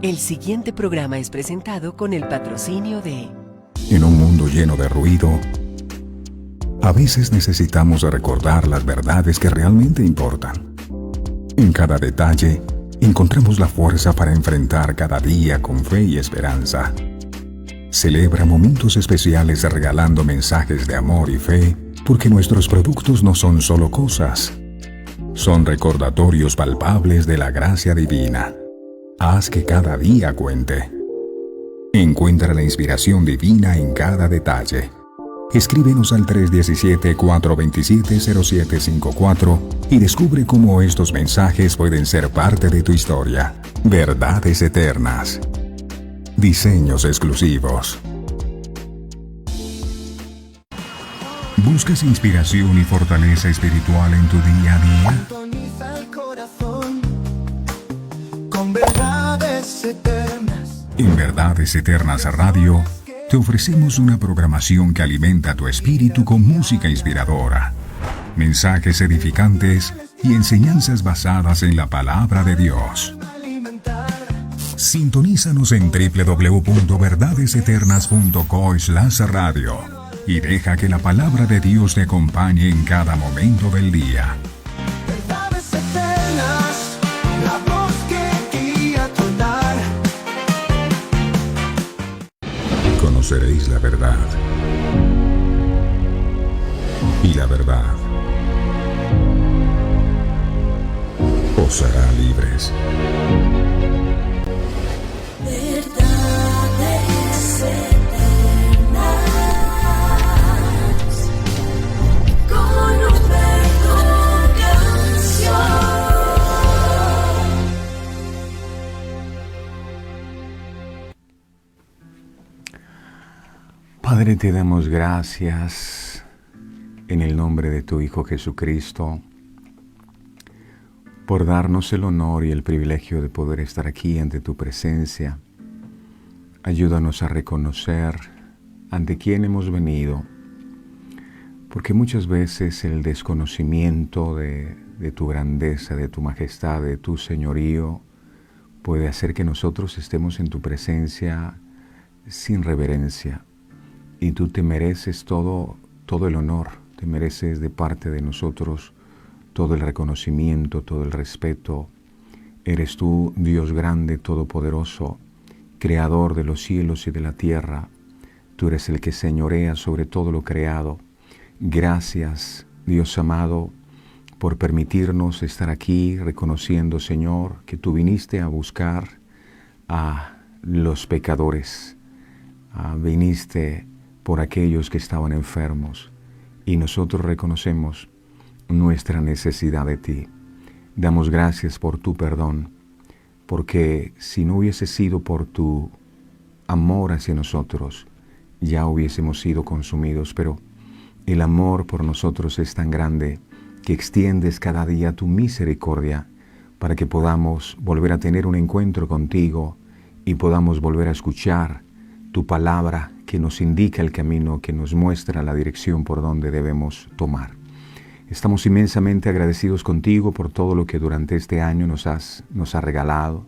El siguiente programa es presentado con el patrocinio de... En un mundo lleno de ruido, a veces necesitamos recordar las verdades que realmente importan. En cada detalle, encontramos la fuerza para enfrentar cada día con fe y esperanza. Celebra momentos especiales regalando mensajes de amor y fe, porque nuestros productos no son solo cosas, son recordatorios palpables de la gracia divina. Haz que cada día cuente. Encuentra la inspiración divina en cada detalle. Escríbenos al 317-427-0754 y descubre cómo estos mensajes pueden ser parte de tu historia. Verdades eternas. Diseños exclusivos. ¿Buscas inspiración y fortaleza espiritual en tu día a día? Sintoniza el corazón con verdades eternas. En Verdades Eternas Radio, te ofrecemos una programación que alimenta tu espíritu con música inspiradora, mensajes edificantes y enseñanzas basadas en la palabra de Dios. Sintonízanos en www.verdadeseternas.co/radio y deja que la palabra de Dios te acompañe en cada momento del día. Verdades eternas, la voz que guía tu andar. Conoceréis la verdad, y la verdad os hará libres. Verdades eternas, con Humberto Canción. Padre, te damos gracias en el nombre de tu Hijo Jesucristo por darnos el honor y el privilegio de poder estar aquí ante tu presencia. Ayúdanos a reconocer ante quién hemos venido, porque muchas veces el desconocimiento de tu grandeza, de tu majestad, de tu señorío, puede hacer que nosotros estemos en tu presencia sin reverencia. Y tú te mereces todo el honor, te mereces de parte de nosotros todo el reconocimiento, todo el respeto. Eres tú, Dios grande, todopoderoso, creador de los cielos y de la tierra. Tú eres el que señorea sobre todo lo creado. Gracias, Dios amado, por permitirnos estar aquí reconociendo, Señor, que tú viniste a buscar a los pecadores. Viniste por aquellos que estaban enfermos, y nosotros reconocemos nuestra necesidad de ti. Damos gracias por tu perdón, porque si no hubiese sido por tu amor hacia nosotros, ya hubiésemos sido consumidos, pero el amor por nosotros es tan grande que extiendes cada día tu misericordia para que podamos volver a tener un encuentro contigo y podamos volver a escuchar tu palabra que nos indica el camino, que nos muestra la dirección por donde debemos tomar. Estamos inmensamente agradecidos contigo por todo lo que durante este año nos has regalado.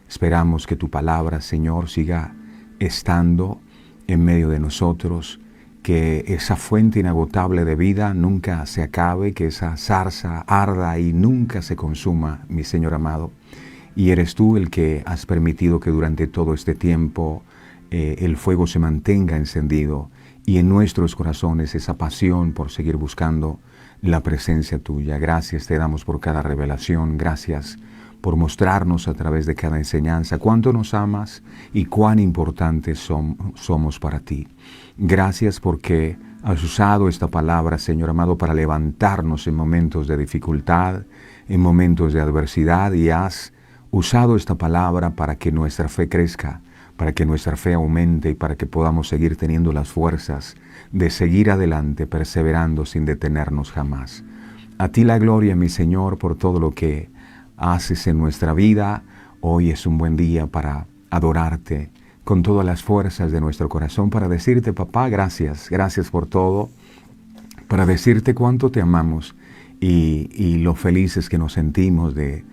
Esperamos que tu palabra, Señor, siga estando en medio de nosotros, que esa fuente inagotable de vida nunca se acabe, que esa zarza arda y nunca se consuma, mi Señor amado. Y eres tú el que has permitido que durante todo este tiempo el fuego se mantenga encendido y en nuestros corazones esa pasión por seguir buscando la presencia tuya. Gracias te damos por cada revelación, gracias por mostrarnos a través de cada enseñanza cuánto nos amas y cuán importantes somos para ti. Gracias porque has usado esta palabra, Señor amado, para levantarnos en momentos de dificultad, en momentos de adversidad, y has usado esta palabra para que nuestra fe crezca, para que nuestra fe aumente y para que podamos seguir teniendo las fuerzas de seguir adelante, perseverando sin detenernos jamás. A ti la gloria, mi Señor, por todo lo que haces en nuestra vida. Hoy es un buen día para adorarte con todas las fuerzas de nuestro corazón, para decirte, papá, gracias por todo, para decirte cuánto te amamos y lo felices que nos sentimos de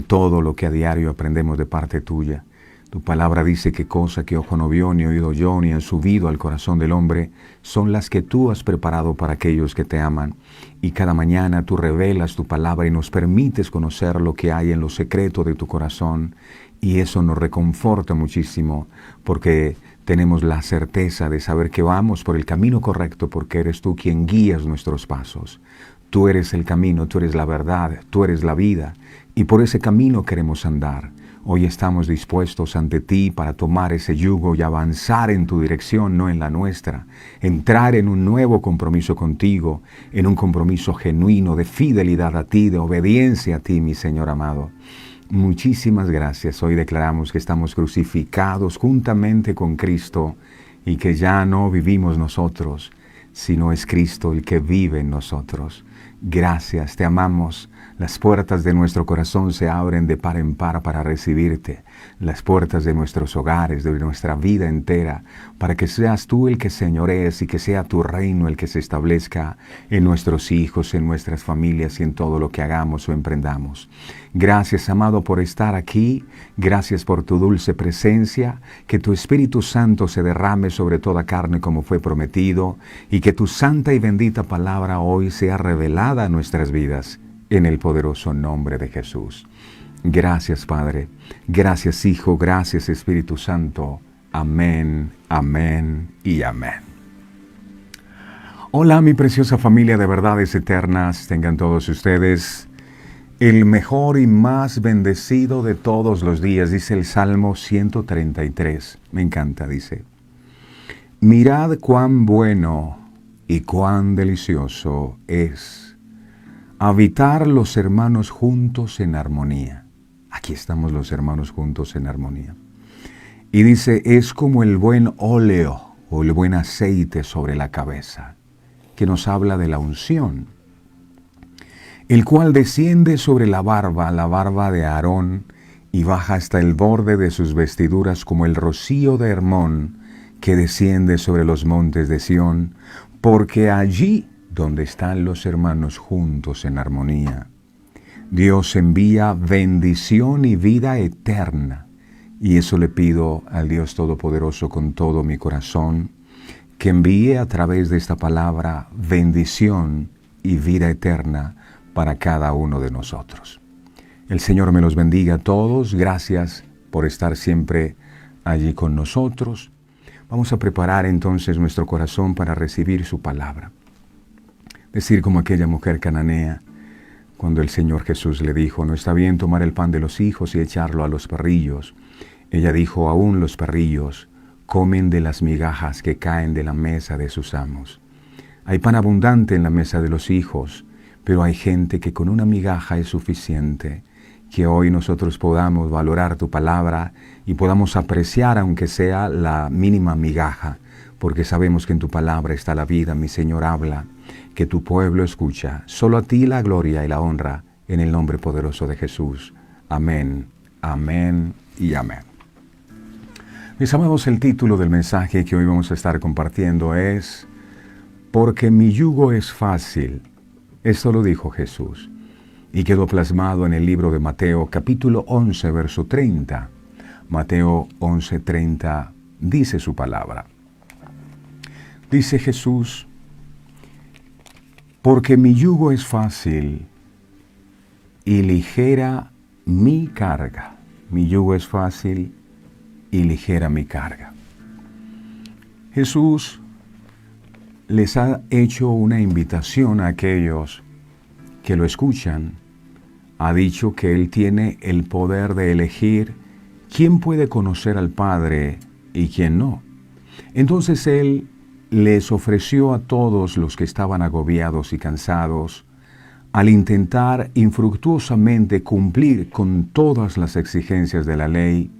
todo lo que a diario aprendemos de parte tuya. Tu palabra dice que cosa que ojo no vio, ni oído yo, ni han subido al corazón del hombre, son las que tú has preparado para aquellos que te aman. Y cada mañana tú revelas tu palabra y nos permites conocer lo que hay en lo secreto de tu corazón. Y eso nos reconforta muchísimo, porque tenemos la certeza de saber que vamos por el camino correcto, porque eres tú quien guías nuestros pasos. Tú eres el camino, tú eres la verdad, tú eres la vida, y por ese camino queremos andar. Hoy estamos dispuestos ante ti para tomar ese yugo y avanzar en tu dirección, no en la nuestra. Entrar en un nuevo compromiso contigo, en un compromiso genuino de fidelidad a ti, de obediencia a ti, mi Señor amado. Muchísimas gracias. Hoy declaramos que estamos crucificados juntamente con Cristo y que ya no vivimos nosotros, sino es Cristo el que vive en nosotros. Gracias, te amamos. Las puertas de nuestro corazón se abren de par en par para recibirte. Las puertas de nuestros hogares, de nuestra vida entera, para que seas tú el que señorees y que sea tu reino el que se establezca en nuestros hijos, en nuestras familias y en todo lo que hagamos o emprendamos. Gracias, amado, por estar aquí. Gracias por tu dulce presencia. Que tu Espíritu Santo se derrame sobre toda carne como fue prometido y que tu santa y bendita palabra hoy sea revelada a nuestras vidas. En el poderoso nombre de Jesús. Gracias, Padre. Gracias, Hijo. Gracias, Espíritu Santo. Amén, amén y amén. Hola, mi preciosa familia de verdades eternas. Tengan todos ustedes el mejor y más bendecido de todos los días, dice el Salmo 133. Me encanta, dice. Mirad cuán bueno y cuán delicioso es habitar los hermanos juntos en armonía. Aquí estamos los hermanos juntos en armonía. Y dice, es como el buen óleo o el buen aceite sobre la cabeza, que nos habla de la unción, el cual desciende sobre la barba de Aarón, y baja hasta el borde de sus vestiduras como el rocío de Hermón, que desciende sobre los montes de Sión, porque allí donde están los hermanos juntos en armonía, Dios envía bendición y vida eterna. Y eso le pido al Dios Todopoderoso con todo mi corazón, que envíe a través de esta palabra bendición y vida eterna para cada uno de nosotros. El Señor me los bendiga a todos. Gracias por estar siempre allí con nosotros. Vamos a preparar entonces nuestro corazón para recibir su palabra. Decir como aquella mujer cananea, cuando el Señor Jesús le dijo, no está bien tomar el pan de los hijos y echarlo a los perrillos. Ella dijo, aún los perrillos comen de las migajas que caen de la mesa de sus amos. Hay pan abundante en la mesa de los hijos, pero hay gente que con una migaja es suficiente. Que hoy nosotros podamos valorar tu palabra y podamos apreciar, aunque sea la mínima migaja, porque sabemos que en tu palabra está la vida. Mi Señor, habla, que tu pueblo escucha. Solo a ti la gloria y la honra, en el nombre poderoso de Jesús. Amén, amén y amén. Mis amados, el título del mensaje que hoy vamos a estar compartiendo es Porque mi yugo es fácil. Esto lo dijo Jesús y quedó plasmado en el libro de Mateo, capítulo 11, verso 30. Mateo 11, 30 dice su palabra. Dice Jesús, porque mi yugo es fácil y ligera mi carga. Mi yugo es fácil y ligera mi carga. Jesús les ha hecho una invitación a aquellos que lo escuchan. Ha dicho que Él tiene el poder de elegir quién puede conocer al Padre y quién no. Entonces Él les ofreció a todos los que estaban agobiados y cansados, al intentar infructuosamente cumplir con todas las exigencias de la ley,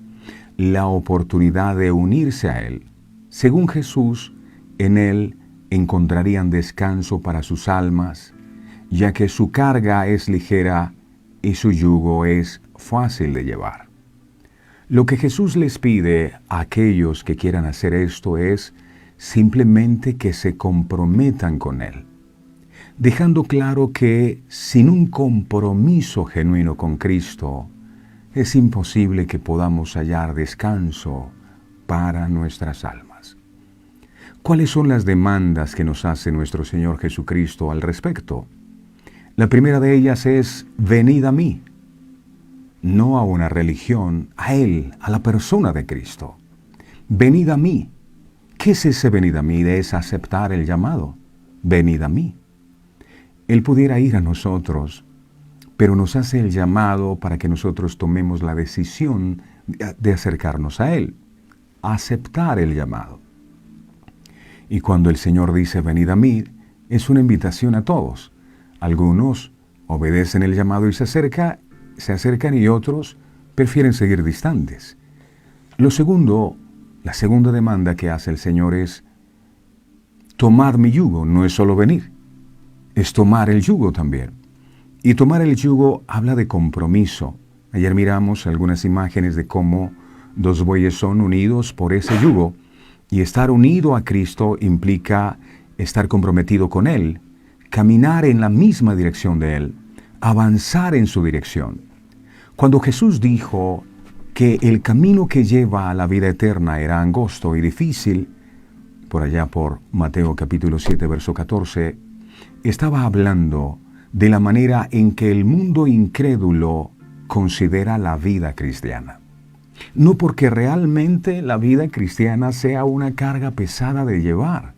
la oportunidad de unirse a Él. Según Jesús, en Él encontrarían descanso para sus almas, ya que su carga es ligera y su yugo es fácil de llevar. Lo que Jesús les pide a aquellos que quieran hacer esto es simplemente que se comprometan con Él, dejando claro que sin un compromiso genuino con Cristo, es imposible que podamos hallar descanso para nuestras almas. ¿Cuáles son las demandas que nos hace nuestro Señor Jesucristo al respecto? La primera de ellas es: venid a mí. No a una religión, a Él, a la persona de Cristo. Venid a mí. ¿Qué es ese venid a mí? Es aceptar el llamado. Venid a mí. Él pudiera ir a nosotros, pero nos hace el llamado para que nosotros tomemos la decisión de acercarnos a Él, aceptar el llamado. Y cuando el Señor dice venid a mí, es una invitación a todos. Algunos obedecen el llamado y se acercan, y otros prefieren seguir distantes. La segunda demanda que hace el Señor es: tomad mi yugo. No es solo venir, es tomar el yugo también. Y tomar el yugo habla de compromiso. Ayer miramos algunas imágenes de cómo dos bueyes son unidos por ese yugo, y estar unido a Cristo implica estar comprometido con Él, caminar en la misma dirección de Él, avanzar en su dirección. Cuando Jesús dijo que el camino que lleva a la vida eterna era angosto y difícil, por allá por Mateo capítulo 7, verso 14, estaba hablando de la manera en que el mundo incrédulo considera la vida cristiana. No porque realmente la vida cristiana sea una carga pesada de llevar.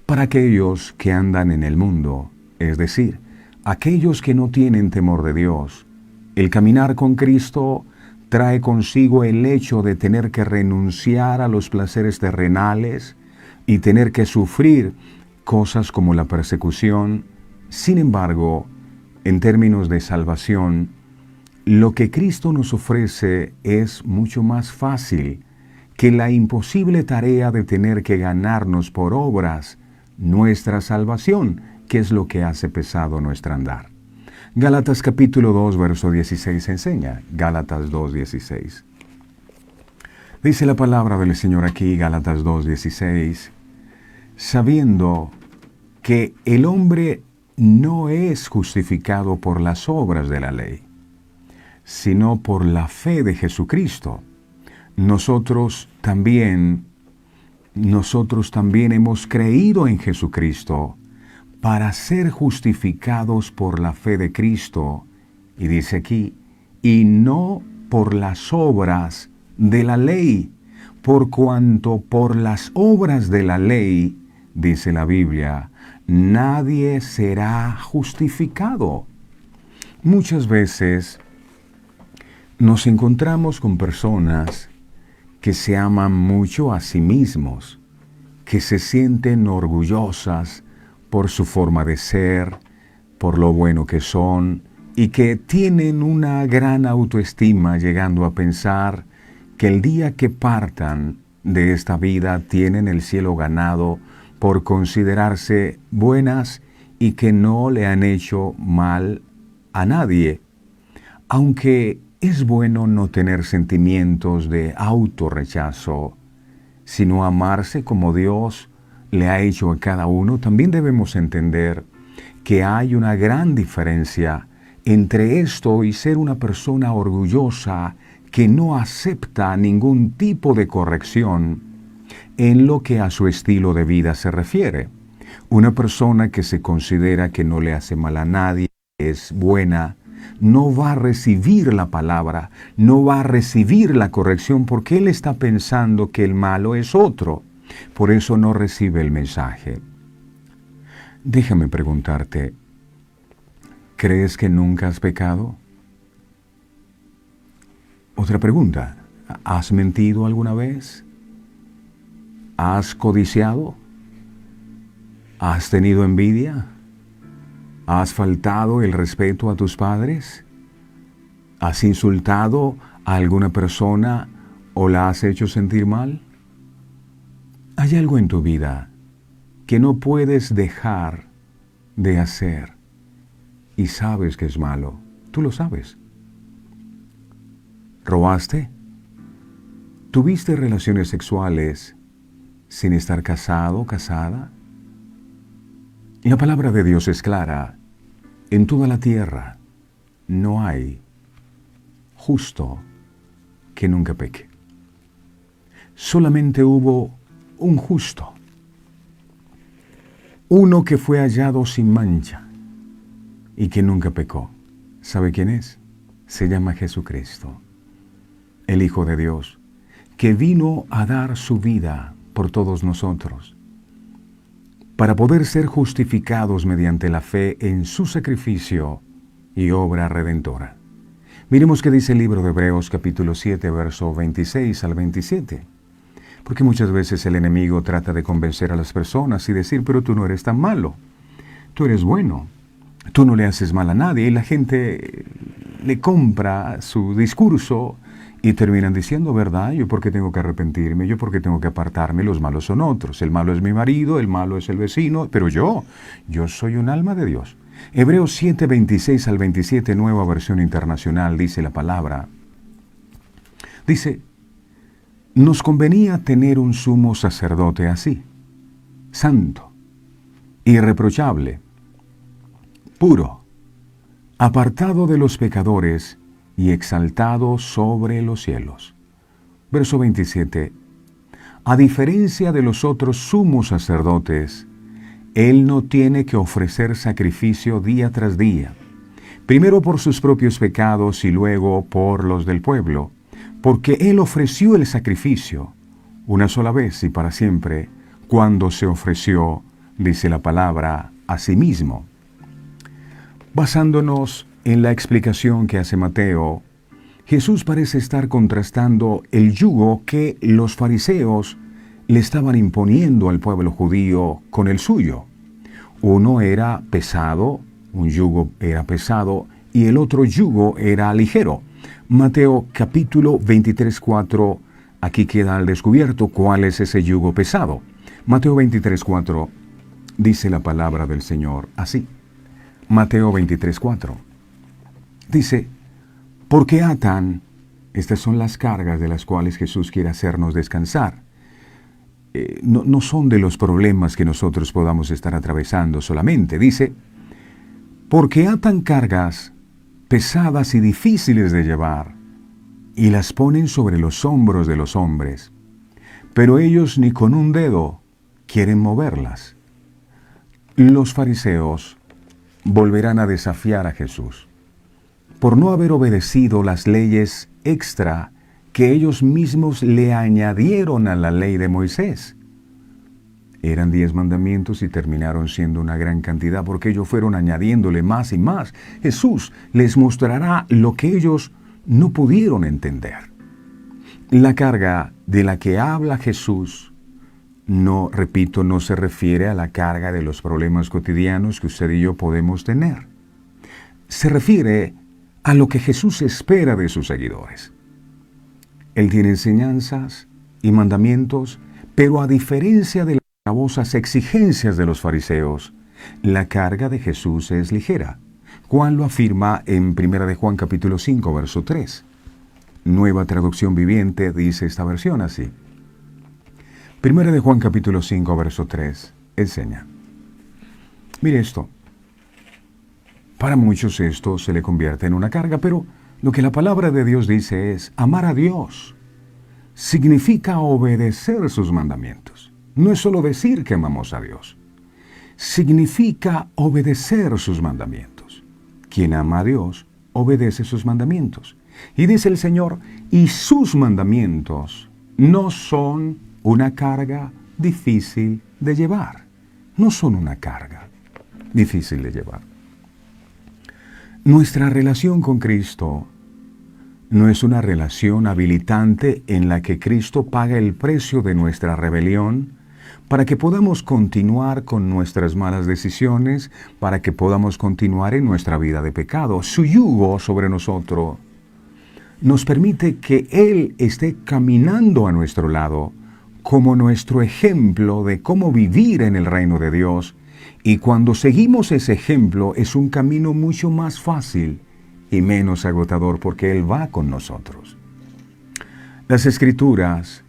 Para aquellos que andan en el mundo, es decir, aquellos que no tienen temor de Dios, el caminar con Cristo trae consigo el hecho de tener que renunciar a los placeres terrenales y tener que sufrir cosas como la persecución. Sin embargo, en términos de salvación, lo que Cristo nos ofrece es mucho más fácil que la imposible tarea de tener que ganarnos por obras nuestra salvación, que es lo que hace pesado nuestro andar. Gálatas capítulo 2, verso 16 enseña. Gálatas 2, 16. Dice la palabra del Señor aquí, Gálatas 2, 16, sabiendo que el hombre no es justificado por las obras de la ley, sino por la fe de Jesucristo. Nosotros también hemos creído en Jesucristo para ser justificados por la fe de Cristo, y dice aquí, y no por las obras de la ley, por cuanto por las obras de la ley, dice la Biblia, nadie será justificado. Muchas veces nos encontramos con personas que se aman mucho a sí mismos, que se sienten orgullosas por su forma de ser, por lo bueno que son, y que tienen una gran autoestima, llegando a pensar que el día que partan de esta vida tienen el cielo ganado por considerarse buenas y que no le han hecho mal a nadie. Aunque es bueno no tener sentimientos de autorrechazo, sino amarse como Dios le ha hecho a cada uno, también debemos entender que hay una gran diferencia entre esto y ser una persona orgullosa que no acepta ningún tipo de corrección en lo que a su estilo de vida se refiere. Una persona que se considera que no le hace mal a nadie, es buena, no va a recibir la palabra, no va a recibir la corrección porque él está pensando que el malo es otro. Por eso no recibe el mensaje. Déjame preguntarte, ¿crees que nunca has pecado? Otra pregunta, ¿has mentido alguna vez? ¿Has codiciado? ¿Has tenido envidia? ¿Has faltado el respeto a tus padres? ¿Has insultado a alguna persona o la has hecho sentir mal? Hay algo en tu vida que no puedes dejar de hacer y sabes que es malo. Tú lo sabes. ¿Robaste? ¿Tuviste relaciones sexuales sin estar casado o casada? La palabra de Dios es clara. En toda la tierra no hay justo que nunca peque. Solamente hubo un justo, uno que fue hallado sin mancha y que nunca pecó. ¿Sabe quién es? Se llama Jesucristo, el Hijo de Dios, que vino a dar su vida por todos nosotros, para poder ser justificados mediante la fe en su sacrificio y obra redentora. Miremos qué dice el libro de Hebreos capítulo 7, verso 26 al 27. Porque muchas veces el enemigo trata de convencer a las personas y decir, pero tú no eres tan malo, tú eres bueno, tú no le haces mal a nadie, y la gente le compra su discurso y terminan diciendo, ¿verdad? Yo por qué tengo que arrepentirme, yo por qué tengo que apartarme, los malos son otros, el malo es mi marido, el malo es el vecino, pero yo soy un alma de Dios. Hebreos 7, 26 al 27, nueva versión internacional, dice la palabra. Dice, nos convenía tener un sumo sacerdote así, santo, irreprochable, puro, apartado de los pecadores y exaltado sobre los cielos. Verso 27. A diferencia de los otros sumos sacerdotes, Él no tiene que ofrecer sacrificio día tras día, primero por sus propios pecados y luego por los del pueblo, porque Él ofreció el sacrificio una sola vez y para siempre, cuando se ofreció, dice la palabra, a sí mismo. Basándonos en la explicación que hace Mateo, Jesús parece estar contrastando el yugo que los fariseos le estaban imponiendo al pueblo judío con el suyo. Uno era pesado, un yugo era pesado, y el otro yugo era ligero. Mateo capítulo 23, 4, aquí queda al descubierto cuál es ese yugo pesado. Mateo 23, 4, dice la palabra del Señor así. Mateo 23, 4. Dice, porque atan, estas son las cargas de las cuales Jesús quiere hacernos descansar. No son de los problemas que nosotros podamos estar atravesando solamente. Dice, porque atan cargas pesadas y difíciles de llevar, y las ponen sobre los hombros de los hombres, pero ellos ni con un dedo quieren moverlas. Los fariseos volverán a desafiar a Jesús por no haber obedecido las leyes extra que ellos mismos le añadieron a la ley de Moisés. Eran 10 mandamientos y terminaron siendo una gran cantidad porque ellos fueron añadiéndole más y más. Jesús les mostrará lo que ellos no pudieron entender. La carga de la que habla Jesús, no se refiere a la carga de los problemas cotidianos que usted y yo podemos tener. Se refiere a lo que Jesús espera de sus seguidores. Él tiene enseñanzas y mandamientos, pero a diferencia de las gravosas exigencias de los fariseos, la carga de Jesús es ligera. Juan lo afirma en 1 de Juan capítulo 5, verso 3. Nueva Traducción Viviente dice esta versión así. 1 de Juan capítulo 5, verso 3, enseña. Mire esto. Para muchos esto se le convierte en una carga, pero lo que la palabra de Dios dice es amar a Dios. Significa obedecer sus mandamientos. No es solo decir que amamos a Dios. Significa obedecer sus mandamientos. Quien ama a Dios, obedece sus mandamientos. Y dice el Señor, y sus mandamientos no son una carga difícil de llevar. No son una carga difícil de llevar. Nuestra relación con Cristo no es una relación habilitante en la que Cristo paga el precio de nuestra rebelión para que podamos continuar con nuestras malas decisiones, para que podamos continuar en nuestra vida de pecado. Su yugo sobre nosotros nos permite que Él esté caminando a nuestro lado como nuestro ejemplo de cómo vivir en el reino de Dios. Y cuando seguimos ese ejemplo es un camino mucho más fácil y menos agotador porque Él va con nosotros. Las Escrituras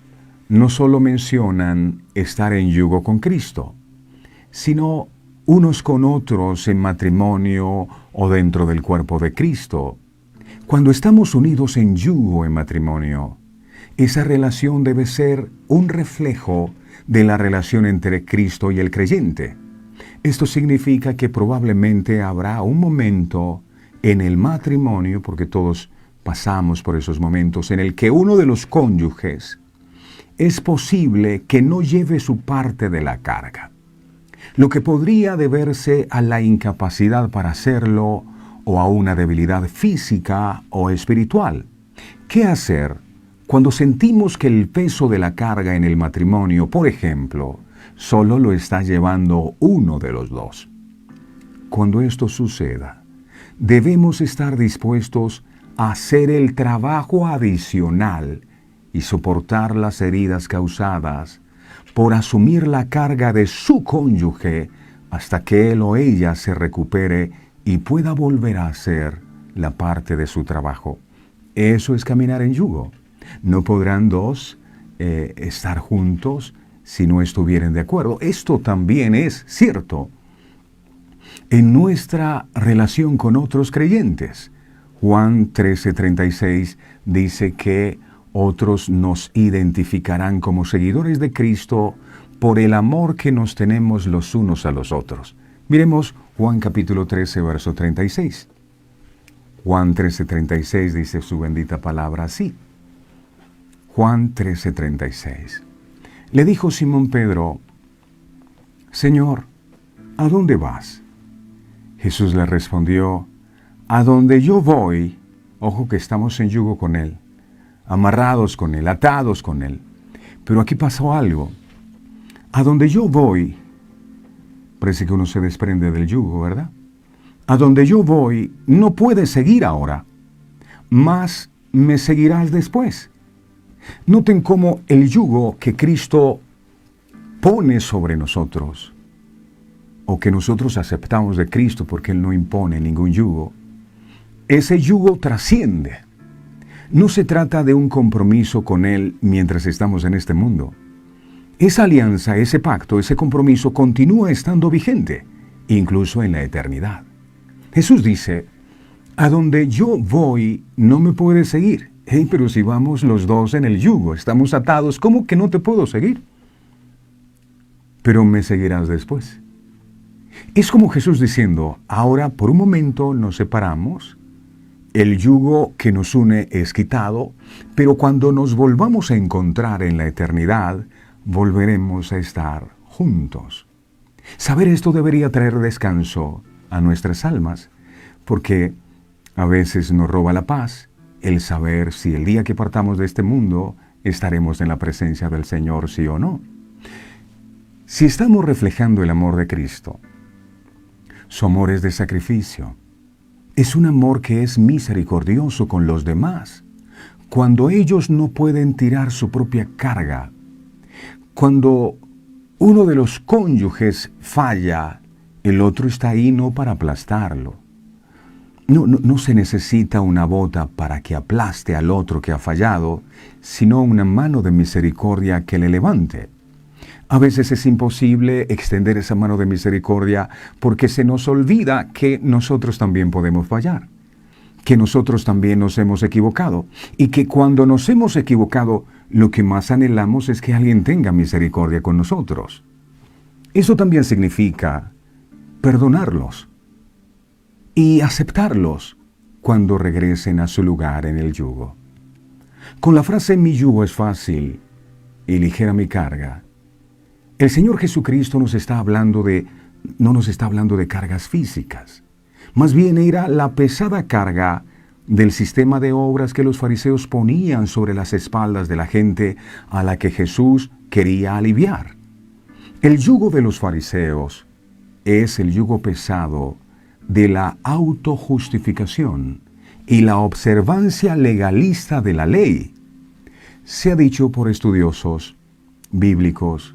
no solo mencionan estar en yugo con Cristo, sino unos con otros en matrimonio o dentro del cuerpo de Cristo. Cuando estamos unidos en yugo en matrimonio, esa relación debe ser un reflejo de la relación entre Cristo y el creyente. Esto significa que probablemente habrá un momento en el matrimonio, porque todos pasamos por esos momentos, en el que uno de los cónyuges es posible que no lleve su parte de la carga, lo que podría deberse a la incapacidad para hacerlo o a una debilidad física o espiritual. ¿Qué hacer cuando sentimos que el peso de la carga en el matrimonio, por ejemplo, solo lo está llevando uno de los dos? Cuando esto suceda, debemos estar dispuestos a hacer el trabajo adicional y soportar las heridas causadas por asumir la carga de su cónyuge hasta que él o ella se recupere y pueda volver a hacer la parte de su trabajo. Eso es caminar en yugo. No podrán dos estar juntos si no estuvieran de acuerdo. Esto también es cierto en nuestra relación con otros creyentes. Juan 13:36 dice que otros nos identificarán como seguidores de Cristo por el amor que nos tenemos los unos a los otros. Miremos Juan capítulo 13, verso 36. Juan 13:36 dice su bendita palabra así. Juan 13:36. Le dijo Simón Pedro: Señor, ¿a dónde vas? Jesús le respondió: a donde yo voy. Ojo que estamos en yugo con Él, amarrados con Él, atados con Él. Pero aquí pasó algo. A donde yo voy, parece que uno se desprende del yugo, ¿verdad? A donde yo voy no puedes seguir ahora, mas me seguirás después. Noten cómo el yugo que Cristo pone sobre nosotros, o que nosotros aceptamos de Cristo porque Él no impone ningún yugo, ese yugo trasciende. No se trata de un compromiso con Él mientras estamos en este mundo. Esa alianza, ese pacto, ese compromiso continúa estando vigente, incluso en la eternidad. Jesús dice: a donde yo voy no me puedes seguir. Pero si vamos los dos en el yugo, estamos atados, ¿cómo que no te puedo seguir? Pero me seguirás después. Es como Jesús diciendo: ahora por un momento nos separamos, el yugo que nos une es quitado, pero cuando nos volvamos a encontrar en la eternidad, volveremos a estar juntos. Saber esto debería traer descanso a nuestras almas, porque a veces nos roba la paz el saber si el día que partamos de este mundo estaremos en la presencia del Señor, sí o no. Si estamos reflejando el amor de Cristo, su amor es de sacrificio. Es un amor que es misericordioso con los demás. Cuando ellos no pueden tirar su propia carga, cuando uno de los cónyuges falla, el otro está ahí no para aplastarlo. No se necesita una bota para que aplaste al otro que ha fallado, sino una mano de misericordia que le levante. A veces es imposible extender esa mano de misericordia porque se nos olvida que nosotros también podemos fallar, que nosotros también nos hemos equivocado y que cuando nos hemos equivocado, lo que más anhelamos es que alguien tenga misericordia con nosotros. Eso también significa perdonarlos y aceptarlos cuando regresen a su lugar en el yugo. Con la frase "mi yugo es fácil y ligera mi carga", el Señor Jesucristo no nos está hablando de cargas físicas. Más bien era la pesada carga del sistema de obras que los fariseos ponían sobre las espaldas de la gente a la que Jesús quería aliviar. El yugo de los fariseos es el yugo pesado de la autojustificación y la observancia legalista de la ley. Se ha dicho por estudiosos bíblicos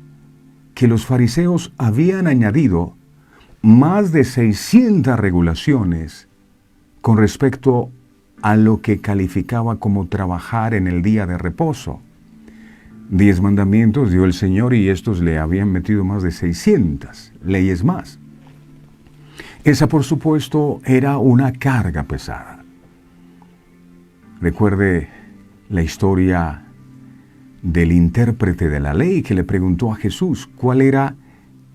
que los fariseos habían añadido más de 600 regulaciones con respecto a lo que calificaba como trabajar en el día de reposo. 10 mandamientos dio el Señor y estos le habían metido más de 600 leyes más. Esa, por supuesto, era una carga pesada. Recuerde la historia del intérprete de la ley que le preguntó a Jesús cuál era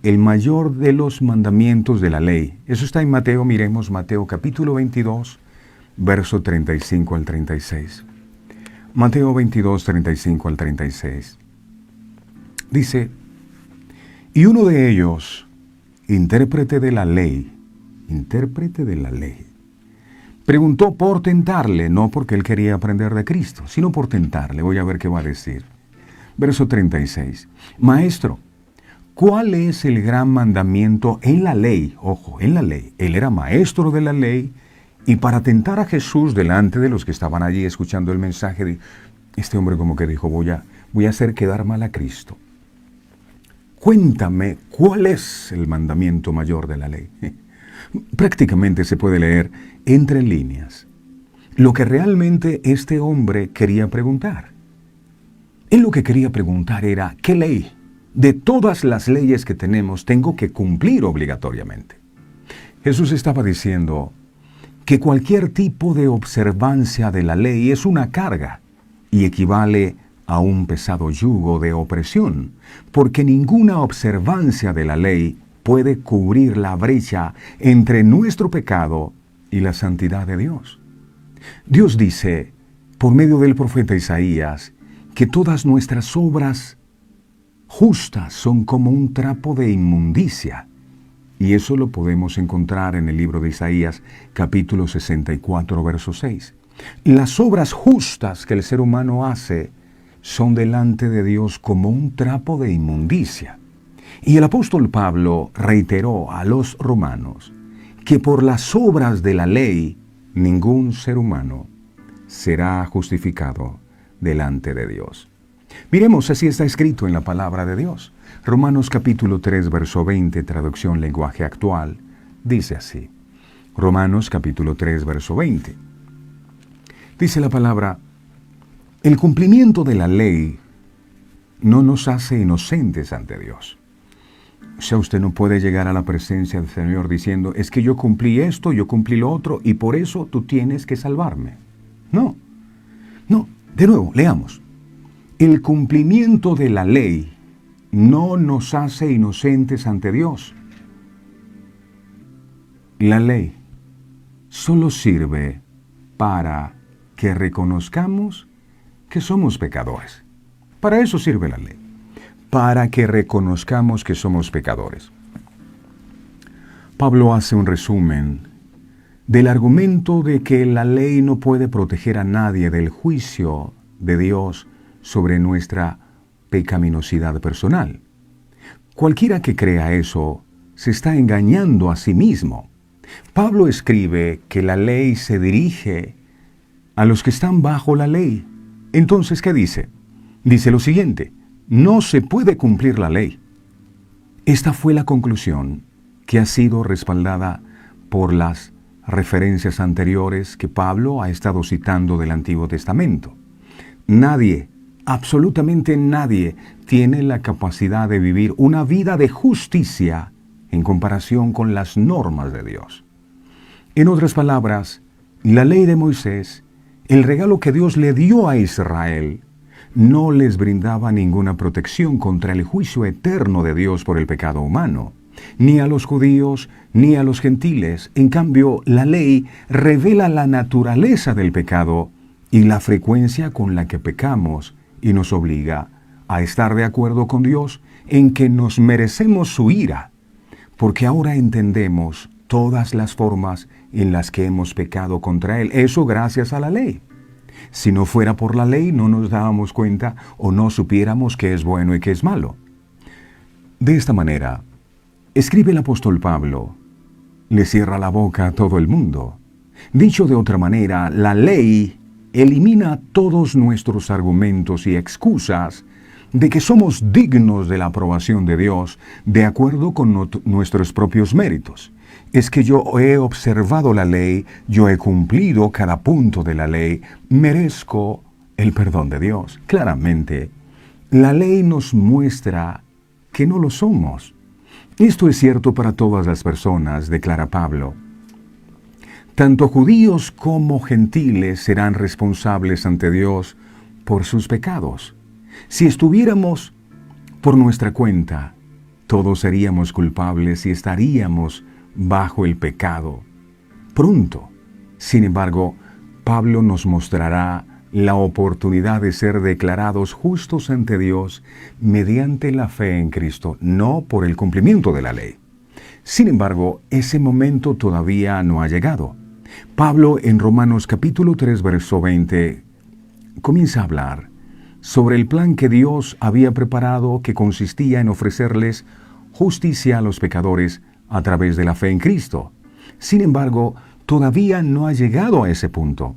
el mayor de los mandamientos de la ley. Eso está en Mateo, miremos Mateo capítulo 22, verso 35 al 36. Mateo 22, 35 al 36. Dice, y uno de ellos, intérprete de la ley, preguntó por tentarle, no porque él quería aprender de Cristo, sino por tentarle. Voy a ver qué va a decir. Verso 36. Maestro, ¿cuál es el gran mandamiento en la ley? Ojo, en la ley. Él era maestro de la ley y para tentar a Jesús delante de los que estaban allí escuchando el mensaje, este hombre como que dijo, voy a hacer quedar mal a Cristo. Cuéntame, ¿cuál es el mandamiento mayor de la ley? Prácticamente se puede leer entre líneas lo que realmente este hombre quería preguntar. Él lo que quería preguntar era, ¿qué ley de todas las leyes que tenemos tengo que cumplir obligatoriamente? Jesús estaba diciendo que cualquier tipo de observancia de la ley es una carga y equivale a un pesado yugo de opresión, porque ninguna observancia de la ley puede cubrir la brecha entre nuestro pecado y la santidad de Dios. Dios dice, por medio del profeta Isaías, que todas nuestras obras justas son como un trapo de inmundicia. Y eso lo podemos encontrar en el libro de Isaías, capítulo 64, verso 6. Las obras justas que el ser humano hace son delante de Dios como un trapo de inmundicia. Y el apóstol Pablo reiteró a los romanos que por las obras de la ley ningún ser humano será justificado delante de Dios. Miremos, así está escrito en la palabra de Dios. Romanos capítulo 3, verso 20, traducción lenguaje actual, dice así. Romanos capítulo 3, verso 20. Dice la palabra, el cumplimiento de la ley no nos hace inocentes ante Dios. O sea, usted no puede llegar a la presencia del Señor diciendo, es que yo cumplí esto, yo cumplí lo otro, y por eso tú tienes que salvarme. No, de nuevo, leamos. El cumplimiento de la ley no nos hace inocentes ante Dios. La ley solo sirve para que reconozcamos que somos pecadores. Para eso sirve la ley. Para que reconozcamos que somos pecadores. Pablo hace un resumen del argumento de que la ley no puede proteger a nadie del juicio de Dios sobre nuestra pecaminosidad personal. Cualquiera que crea eso se está engañando a sí mismo. Pablo escribe que la ley se dirige a los que están bajo la ley. Entonces, ¿qué dice? Dice lo siguiente, no se puede cumplir la ley. Esta fue la conclusión que ha sido respaldada por las referencias anteriores que Pablo ha estado citando del Antiguo Testamento. Nadie, absolutamente nadie, tiene la capacidad de vivir una vida de justicia en comparación con las normas de Dios. En otras palabras, la ley de Moisés, el regalo que Dios le dio a Israel, no les brindaba ninguna protección contra el juicio eterno de Dios por el pecado humano, ni a los judíos ni a los gentiles. En cambio, la ley revela la naturaleza del pecado y la frecuencia con la que pecamos y nos obliga a estar de acuerdo con Dios en que nos merecemos su ira, porque ahora entendemos todas las formas en las que hemos pecado contra Él. Eso gracias a la ley. Si no fuera por la ley, no nos dábamos cuenta o no supiéramos qué es bueno y qué es malo. De esta manera, escribe el apóstol Pablo, le cierra la boca a todo el mundo. Dicho de otra manera, la ley elimina todos nuestros argumentos y excusas de que somos dignos de la aprobación de Dios de acuerdo con nuestros propios méritos. Es que yo he observado la ley, yo he cumplido cada punto de la ley, merezco el perdón de Dios. Claramente, la ley nos muestra que no lo somos. Esto es cierto para todas las personas, declara Pablo. Tanto judíos como gentiles serán responsables ante Dios por sus pecados. Si estuviéramos por nuestra cuenta, todos seríamos culpables y estaríamos bajo el pecado. Pronto, sin embargo, Pablo nos mostrará la oportunidad de ser declarados justos ante Dios mediante la fe en Cristo, no por el cumplimiento de la ley. Sin embargo, ese momento todavía no ha llegado. Pablo en Romanos capítulo 3, verso 20, comienza a hablar sobre el plan que Dios había preparado, que consistía en ofrecerles justicia a los pecadores a través de la fe en Cristo. Sin embargo, todavía no ha llegado a ese punto.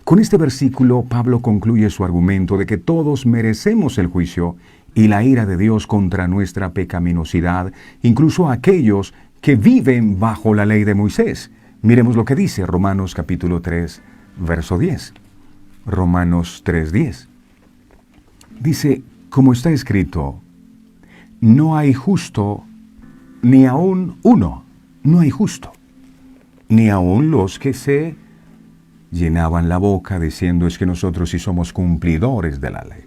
Con este versículo, Pablo concluye su argumento de que todos merecemos el juicio y la ira de Dios contra nuestra pecaminosidad, incluso aquellos que viven bajo la ley de Moisés. Miremos lo que dice Romanos capítulo 3, verso 10. Romanos 3:10. Dice, como está escrito, no hay justo ni aun uno, no hay justo, ni aun los que se llenaban la boca diciendo es que nosotros sí somos cumplidores de la ley.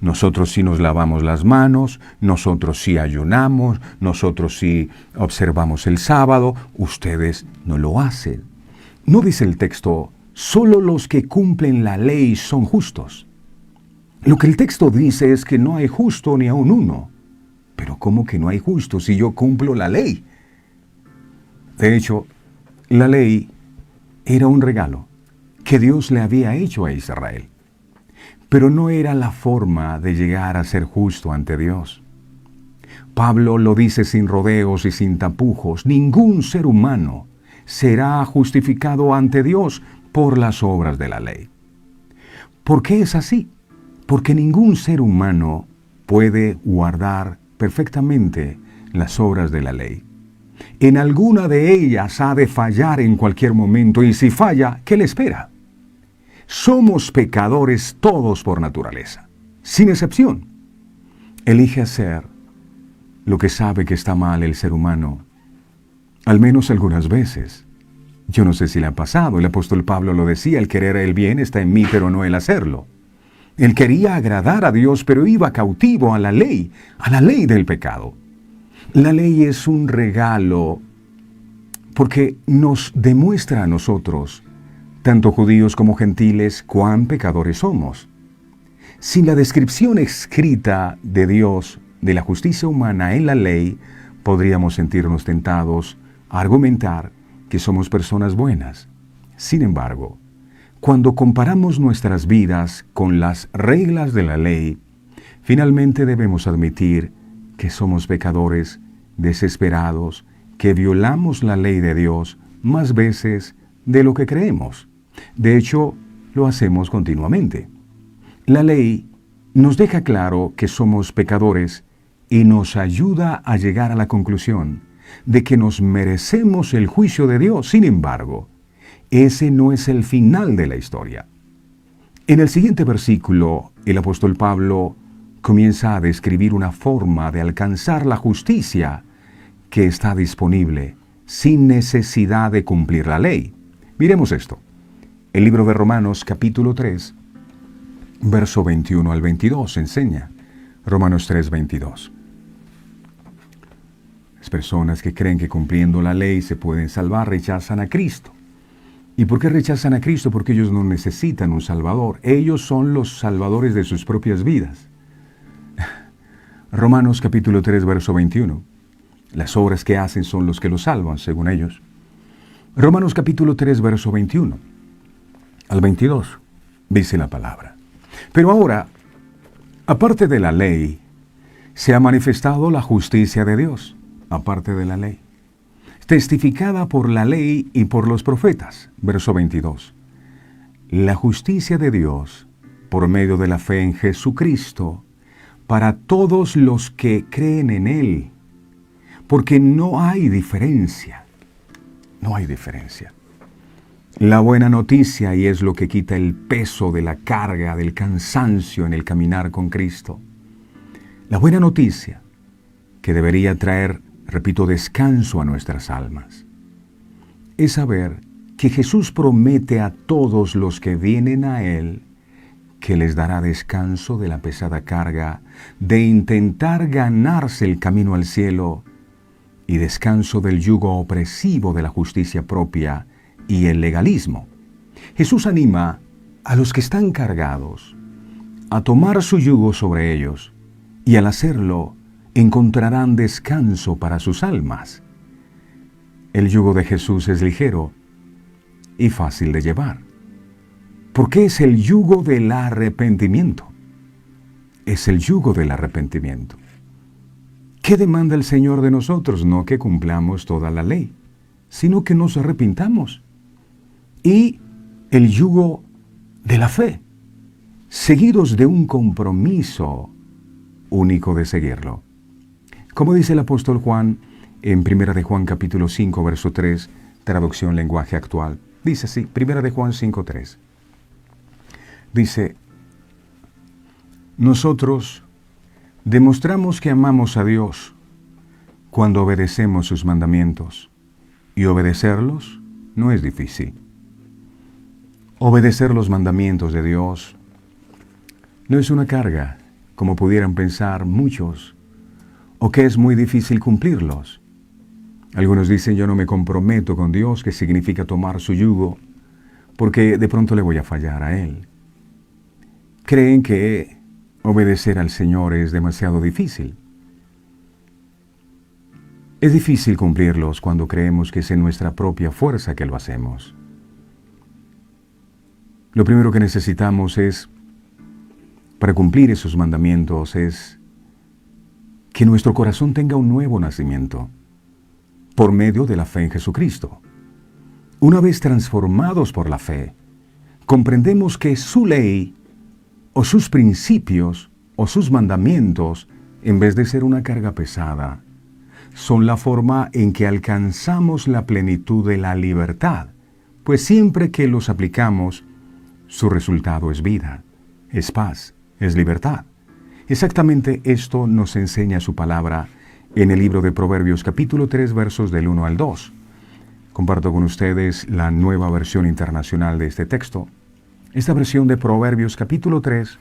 Nosotros sí nos lavamos las manos, nosotros sí ayunamos, nosotros sí observamos el sábado, ustedes no lo hacen. No dice el texto, solo los que cumplen la ley son justos. Lo que el texto dice es que no hay justo ni aun uno. Pero ¿cómo que no hay justo si yo cumplo la ley? De hecho, la ley era un regalo que Dios le había hecho a Israel. Pero no era la forma de llegar a ser justo ante Dios. Pablo lo dice sin rodeos y sin tapujos. Ningún ser humano será justificado ante Dios por las obras de la ley. ¿Por qué es así? Porque ningún ser humano puede guardar perfectamente las obras de la ley. En alguna de ellas ha de fallar en cualquier momento, y si falla, ¿qué le espera? Somos pecadores todos por naturaleza, sin excepción. Elige hacer lo que sabe que está mal el ser humano, al menos algunas veces. Yo no sé si le ha pasado, el apóstol Pablo lo decía, el querer el bien está en mí, pero no el hacerlo. Él quería agradar a Dios, pero iba cautivo a la ley del pecado. La ley es un regalo porque nos demuestra a nosotros, tanto judíos como gentiles, cuán pecadores somos. Sin la descripción escrita de Dios de la justicia humana en la ley, podríamos sentirnos tentados a argumentar que somos personas buenas. Sin embargo, cuando comparamos nuestras vidas con las reglas de la ley, finalmente debemos admitir que somos pecadores desesperados, que violamos la ley de Dios más veces de lo que creemos. De hecho, lo hacemos continuamente. La ley nos deja claro que somos pecadores y nos ayuda a llegar a la conclusión de que nos merecemos el juicio de Dios. Sin embargo, ese no es el final de la historia. En el siguiente versículo, el apóstol Pablo comienza a describir una forma de alcanzar la justicia que está disponible sin necesidad de cumplir la ley. Miremos esto. El libro de Romanos capítulo 3, verso 21 al 22 enseña. Romanos 3, 22. Las personas que creen que cumpliendo la ley se pueden salvar rechazan a Cristo. ¿Y por qué rechazan a Cristo? Porque ellos no necesitan un Salvador. Ellos son los salvadores de sus propias vidas. Romanos capítulo 3, verso 21. Las obras que hacen son los que los salvan, según ellos. Romanos capítulo 3, verso 21 al 22, dice la palabra. Pero ahora, aparte de la ley, se ha manifestado la justicia de Dios, aparte de la ley, testificada por la ley y por los profetas. Verso 22. La justicia de Dios, por medio de la fe en Jesucristo, para todos los que creen en Él, porque no hay diferencia. No hay diferencia. La buena noticia, y es lo que quita el peso de la carga, del cansancio en el caminar con Cristo. La buena noticia que debería traer, repito, descanso a nuestras almas, es saber que Jesús promete a todos los que vienen a Él que les dará descanso de la pesada carga de intentar ganarse el camino al cielo y descanso del yugo opresivo de la justicia propia y el legalismo. Jesús anima a los que están cargados a tomar su yugo sobre ellos, y al hacerlo encontrarán descanso para sus almas. El yugo de Jesús es ligero y fácil de llevar, porque es el yugo del arrepentimiento. Es el yugo del arrepentimiento. ¿Qué demanda el Señor de nosotros? No que cumplamos toda la ley, sino que nos arrepintamos. Y el yugo de la fe, seguidos de un compromiso único de seguirlo. Como dice el apóstol Juan en 1 de Juan capítulo 5, verso 3, traducción lenguaje actual. Dice así, 1 de Juan 5, 3. Dice, nosotros demostramos que amamos a Dios cuando obedecemos sus mandamientos, y obedecerlos no es difícil. Obedecer los mandamientos de Dios no es una carga, como pudieran pensar muchos, o que es muy difícil cumplirlos. Algunos dicen, yo no me comprometo con Dios, que significa tomar su yugo, porque de pronto le voy a fallar a Él. Creen que obedecer al Señor es demasiado difícil. Es difícil cumplirlos cuando creemos que es en nuestra propia fuerza que lo hacemos. Lo primero que necesitamos para cumplir esos mandamientos, es que nuestro corazón tenga un nuevo nacimiento por medio de la fe en Jesucristo. Una vez transformados por la fe, comprendemos que su ley o sus principios o sus mandamientos, en vez de ser una carga pesada, son la forma en que alcanzamos la plenitud de la libertad, pues siempre que los aplicamos, su resultado es vida, es paz, es libertad. Exactamente esto nos enseña su palabra en el libro de Proverbios capítulo 3, versos del 1 al 2. Comparto con ustedes la nueva versión internacional de este texto. Esta versión de Proverbios capítulo 3,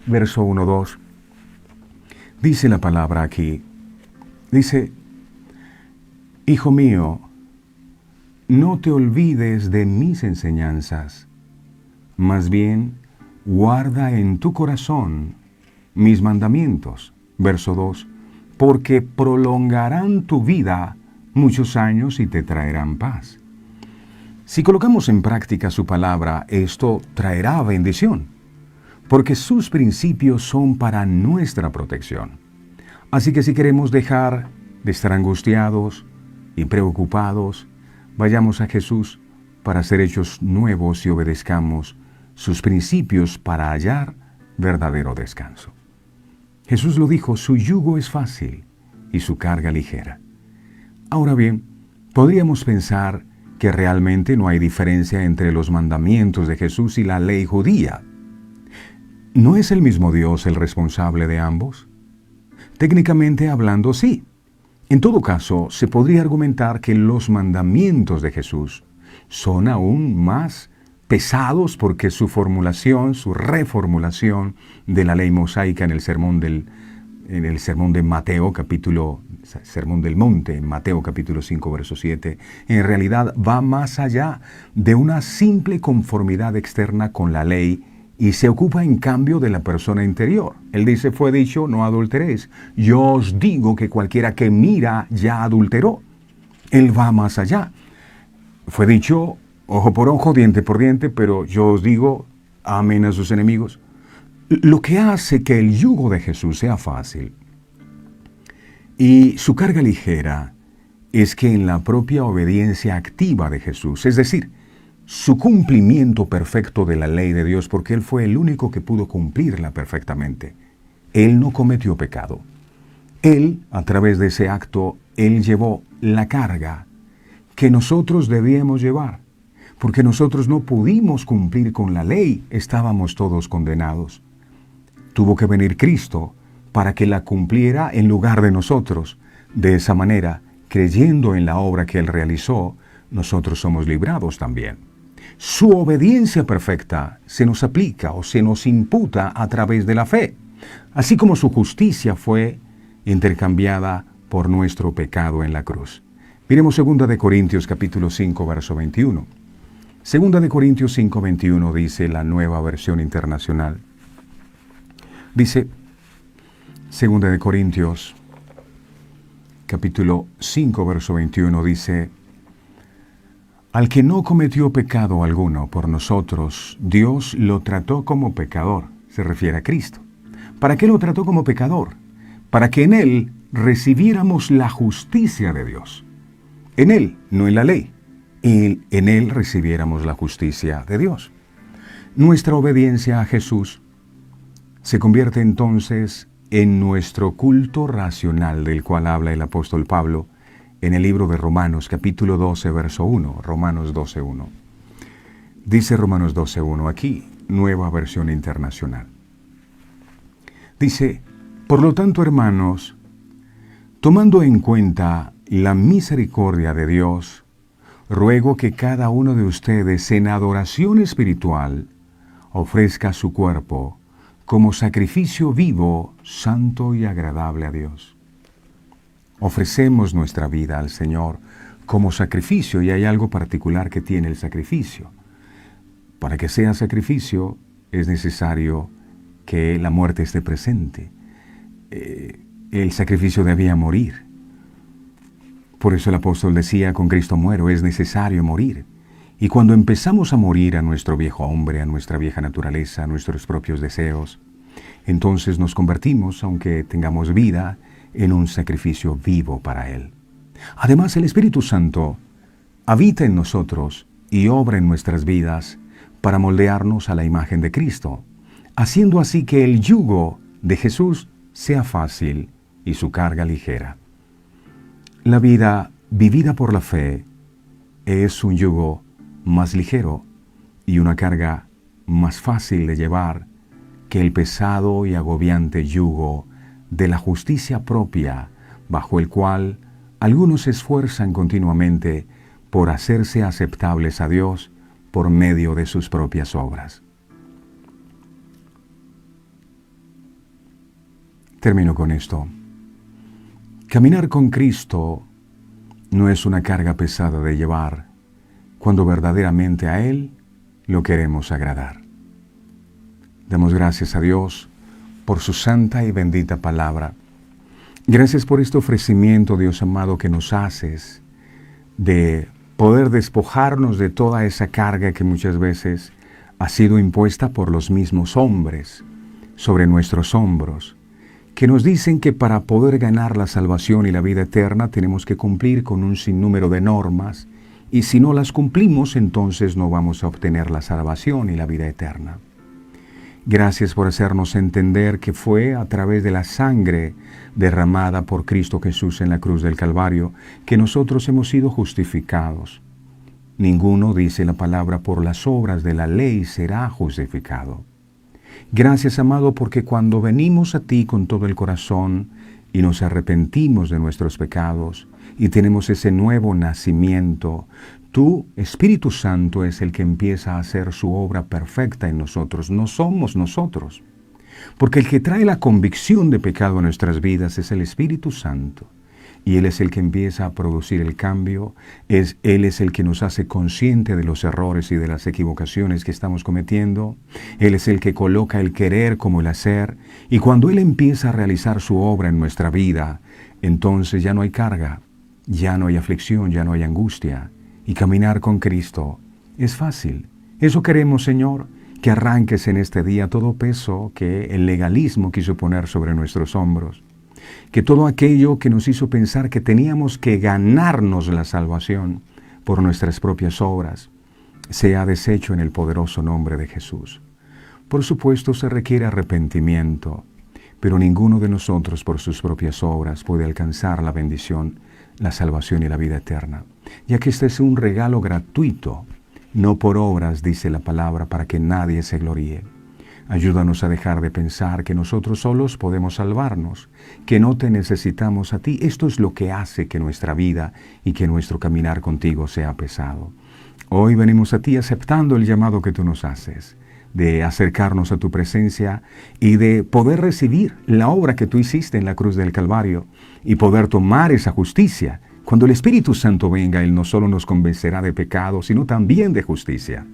verso 1-2, dice la palabra aquí, dice, Hijo mío, no te olvides de mis enseñanzas, más bien, guarda en tu corazón mis mandamientos. Verso 2, porque prolongarán tu vida muchos años y te traerán paz. Si colocamos en práctica su palabra, esto traerá bendición, porque sus principios son para nuestra protección. Así que si queremos dejar de estar angustiados y preocupados, vayamos a Jesús para ser hechos nuevos y obedezcamos sus principios para hallar verdadero descanso. Jesús lo dijo, su yugo es fácil y su carga ligera. Ahora bien, podríamos pensar que realmente no hay diferencia entre los mandamientos de Jesús y la ley judía. ¿No es el mismo Dios el responsable de ambos? Técnicamente hablando, sí. En todo caso, se podría argumentar que los mandamientos de Jesús son aún más pesados porque su formulación, su reformulación de la ley mosaica en el sermón de Mateo, Sermón del Monte, en Mateo capítulo 5, verso 7, en realidad va más allá de una simple conformidad externa con la ley y se ocupa en cambio de la persona interior. Él dice, fue dicho, no adulteréis. Yo os digo que cualquiera que mira ya adulteró. Él va más allá. Fue dicho, ojo por ojo, diente por diente, pero yo os digo, amen a sus enemigos. Lo que hace que el yugo de Jesús sea fácil y su carga ligera es que en la propia obediencia activa de Jesús, es decir, su cumplimiento perfecto de la ley de Dios, porque Él fue el único que pudo cumplirla perfectamente. Él no cometió pecado. Él, a través de ese acto, Él llevó la carga que nosotros debíamos llevar, porque nosotros no pudimos cumplir con la ley, estábamos todos condenados. Tuvo que venir Cristo para que la cumpliera en lugar de nosotros. De esa manera, creyendo en la obra que Él realizó, nosotros somos librados también. Su obediencia perfecta se nos aplica o se nos imputa a través de la fe, así como su justicia fue intercambiada por nuestro pecado en la cruz. Miremos 2 de Corintios capítulo 5, verso 21. 2 de Corintios 5, 21 dice la Nueva Versión Internacional. Dice, 2 de Corintios capítulo 5, verso 21 dice, al que no cometió pecado alguno por nosotros, Dios lo trató como pecador, se refiere a Cristo. ¿Para qué lo trató como pecador? Para que en Él recibiéramos la justicia de Dios. En Él, no en la ley. En Él recibiéramos la justicia de Dios. Nuestra obediencia a Jesús se convierte entonces en nuestro culto racional del cual habla el apóstol Pablo en el libro de Romanos, capítulo 12, verso 1, Romanos 12, 1. Dice Romanos 12, 1 aquí, Nueva Versión Internacional. Dice, por lo tanto, hermanos, tomando en cuenta la misericordia de Dios, ruego que cada uno de ustedes en adoración espiritual ofrezca su cuerpo como sacrificio vivo, santo y agradable a Dios. Ofrecemos nuestra vida al Señor como sacrificio, y hay algo particular que tiene el sacrificio. Para que sea sacrificio es necesario que la muerte esté presente. El sacrificio debía morir. Por eso el apóstol decía, con Cristo muero, es necesario morir. Y cuando empezamos a morir a nuestro viejo hombre, a nuestra vieja naturaleza, a nuestros propios deseos, entonces nos convertimos, aunque tengamos vida, en un sacrificio vivo para Él. Además, el Espíritu Santo habita en nosotros y obra en nuestras vidas para moldearnos a la imagen de Cristo, haciendo así que el yugo de Jesús sea fácil y su carga ligera. La vida vivida por la fe es un yugo más ligero y una carga más fácil de llevar que el pesado y agobiante yugo de la justicia propia, bajo el cual algunos se esfuerzan continuamente por hacerse aceptables a Dios por medio de sus propias obras. Termino con esto. Caminar con Cristo no es una carga pesada de llevar cuando verdaderamente a Él lo queremos agradar. Damos gracias a Dios por su santa y bendita palabra. Gracias por este ofrecimiento, Dios amado, que nos haces de poder despojarnos de toda esa carga que muchas veces ha sido impuesta por los mismos hombres sobre nuestros hombros, que nos dicen que para poder ganar la salvación y la vida eterna tenemos que cumplir con un sinnúmero de normas, y si no las cumplimos, entonces no vamos a obtener la salvación y la vida eterna. Gracias por hacernos entender que fue a través de la sangre derramada por Cristo Jesús en la cruz del Calvario que nosotros hemos sido justificados. Ninguno, dice la palabra, por las obras de la ley será justificado. Gracias, amado, porque cuando venimos a ti con todo el corazón y nos arrepentimos de nuestros pecados y tenemos ese nuevo nacimiento, tú, Espíritu Santo, es el que empieza a hacer su obra perfecta en nosotros. No somos nosotros. Porque el que trae la convicción de pecado a nuestras vidas es el Espíritu Santo. Y Él es el que empieza a producir el cambio. Él es el que nos hace consciente de los errores y de las equivocaciones que estamos cometiendo. Él es el que coloca el querer como el hacer. Y cuando Él empieza a realizar su obra en nuestra vida, entonces ya no hay carga, ya no hay aflicción, ya no hay angustia. Y caminar con Cristo es fácil. Eso queremos, Señor, que arranques en este día todo peso que el legalismo quiso poner sobre nuestros hombros. Que todo aquello que nos hizo pensar que teníamos que ganarnos la salvación por nuestras propias obras, sea deshecho en el poderoso nombre de Jesús. Por supuesto, se requiere arrepentimiento, pero ninguno de nosotros por sus propias obras puede alcanzar la bendición, la salvación y la vida eterna, ya que este es un regalo gratuito, no por obras, dice la palabra, para que nadie se gloríe. Ayúdanos a dejar de pensar que nosotros solos podemos salvarnos, que no te necesitamos a ti. Esto es lo que hace que nuestra vida y que nuestro caminar contigo sea pesado. Hoy venimos a ti aceptando el llamado que tú nos haces, de acercarnos a tu presencia y de poder recibir la obra que tú hiciste en la cruz del Calvario y poder tomar esa justicia. Cuando el Espíritu Santo venga, Él no solo nos convencerá de pecado, sino también de justicia.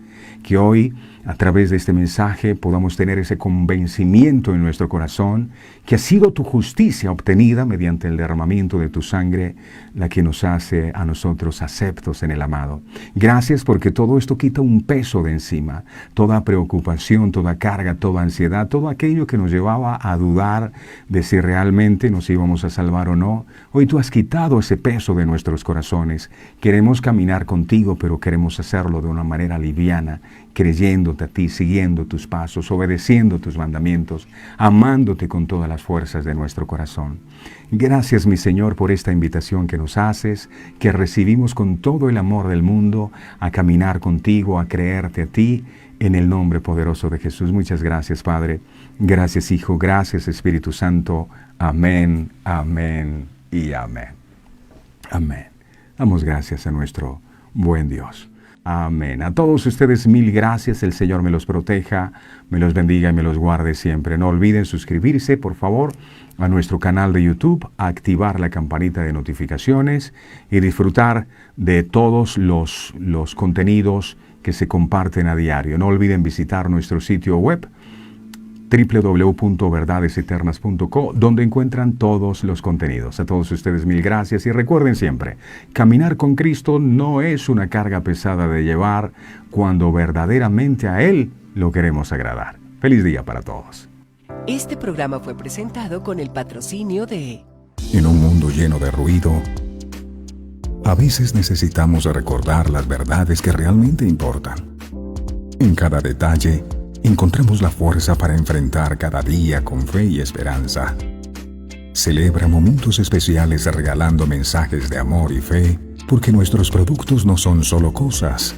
Que hoy, a través de este mensaje, podamos tener ese convencimiento en nuestro corazón, que ha sido tu justicia obtenida mediante el derramamiento de tu sangre, la que nos hace a nosotros aceptos en el amado. Gracias porque todo esto quita un peso de encima, toda preocupación, toda carga, toda ansiedad, todo aquello que nos llevaba a dudar de si realmente nos íbamos a salvar o no. Hoy tú has quitado ese peso de nuestros corazones. Queremos caminar contigo, pero queremos hacerlo de una manera liviana, creyéndote a ti, siguiendo tus pasos, obedeciendo tus mandamientos, amándote con todas las fuerzas de nuestro corazón. Gracias, mi Señor, por esta invitación que nos haces, que recibimos con todo el amor del mundo, a caminar contigo, a creerte a ti, en el nombre poderoso de Jesús. Muchas gracias, Padre. Gracias, Hijo. Gracias, Espíritu Santo. Amén, amén y amén. Amén. Damos gracias a nuestro buen Dios. Amén. A todos ustedes mil gracias. El Señor me los proteja, me los bendiga y me los guarde siempre. No olviden suscribirse, por favor, a nuestro canal de YouTube, activar la campanita de notificaciones y disfrutar de todos los contenidos que se comparten a diario. No olviden visitar nuestro sitio web www.verdadeseternas.co, donde encuentran todos los contenidos. A todos ustedes mil gracias y recuerden siempre, caminar con Cristo no es una carga pesada de llevar cuando verdaderamente a Él lo queremos agradar. Feliz día para todos. Este programa fue presentado con el patrocinio de... En un mundo lleno de ruido, a veces necesitamos recordar las verdades que realmente importan. En cada detalle, encontramos la fuerza para enfrentar cada día con fe y esperanza. Celebra momentos especiales regalando mensajes de amor y fe, porque nuestros productos no son solo cosas,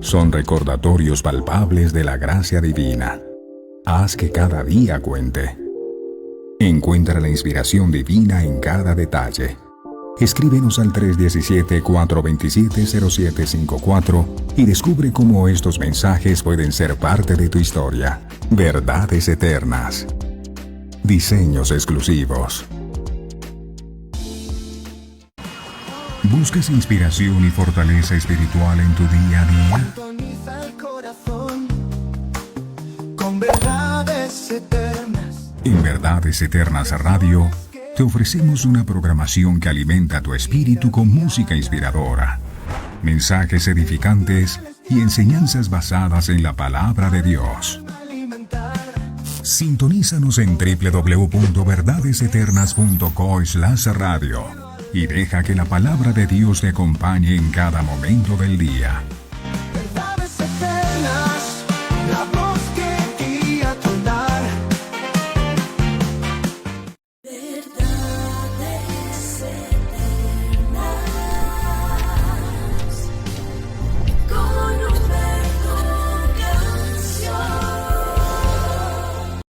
son recordatorios palpables de la gracia divina. Haz que cada día cuente. Encuentra la inspiración divina en cada detalle. Escríbenos al 317-427-0754 y descubre cómo estos mensajes pueden ser parte de tu historia. Verdades eternas. Diseños exclusivos. ¿Buscas inspiración y fortaleza espiritual en tu día a día? Sintoniza el corazón con verdades eternas. En Verdades Eternas Radio, te ofrecemos una programación que alimenta tu espíritu con música inspiradora, mensajes edificantes y enseñanzas basadas en la palabra de Dios. Sintonízanos en www.verdadeseternas.co/radio y deja que la palabra de Dios te acompañe en cada momento del día.